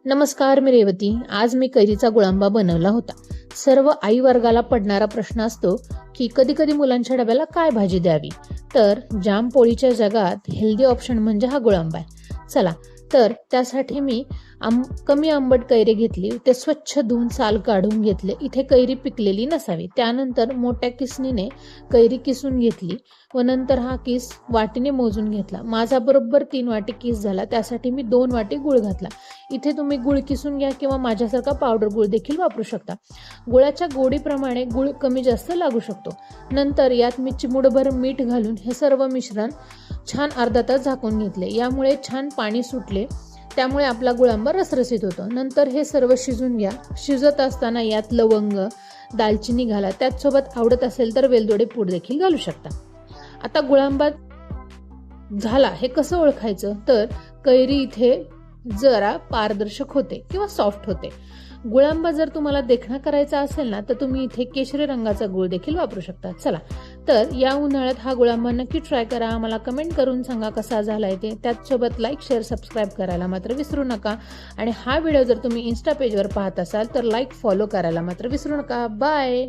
नमस्कार, मी रेवती. आज मी कैरीचा गुळांबा बनवला होता. सर्व आई वर्गाला पडणारा प्रश्न असतो की कधी कधी मुलांच्या डब्याला काय भाजी द्यावी. तर जाम पोळीच्या जगात हेल्दी ऑप्शन म्हणजे हा गुळांबा आहे. चला, तर त्यासाठी मी कमी आंबट कैरी घेतली. ते स्वच्छ धुवून साल काढून घेतले. इथे कैरी पिकलेली नसावी. त्यानंतर मोठ्या किसणीने कैरी किसून घेतली व नंतर हा किस वाटीने मोजून घेतला. माझा बरोबर 3 वाटी किस झाला. त्यासाठी मी 2 वाटी गुळ घातला. इथे तुम्ही गुळ किसून घ्या किंवा माझ्यासारखा पावडर गुळ देखील वापरू शकता. गुळाच्या गोडीप्रमाणे गुळ कमी जास्त लागू शकतो. नंतर यात मी चिमूटभर मीठ घालून हे सर्व मिश्रण छान अर्धा तास झाकून घेतले. यामुळे छान पाणी सुटले. त्यामुळे आपला गुळांबा रसरशीत होतो. नंतर हे सर्व शिजून घ्या. शिजत असताना यात लवंग, दालचिनी घाला. त्याचसोबत आवडत असेल तर वेलदोडे पूड देखील घालू शकता. आता गुळांबा झाला हे कसं ओळखायचं, तर कैरी इथे जरा पारदर्शक होते किंवा सॉफ्ट होते. गुळांबा जर तुम्हाला देखणा करायचा असेल ना, तर तुम्ही इथे केशरी रंगाचा गुळ देखील वापरू शकता. चला, तर या उन्हाळ्यात हा गुळांबा नक्की ट्राय करा. मला कमेंट करून सांगा कसा झालाय ते. त्याचसोबत लाईक, शेअर, सबस्क्राईब करायला मात्र विसरू नका. आणि हा व्हिडिओ जर तुम्ही इन्स्टा पेजवर पाहत असाल तर लाईक, फॉलो करायला मात्र विसरू नका. बाय.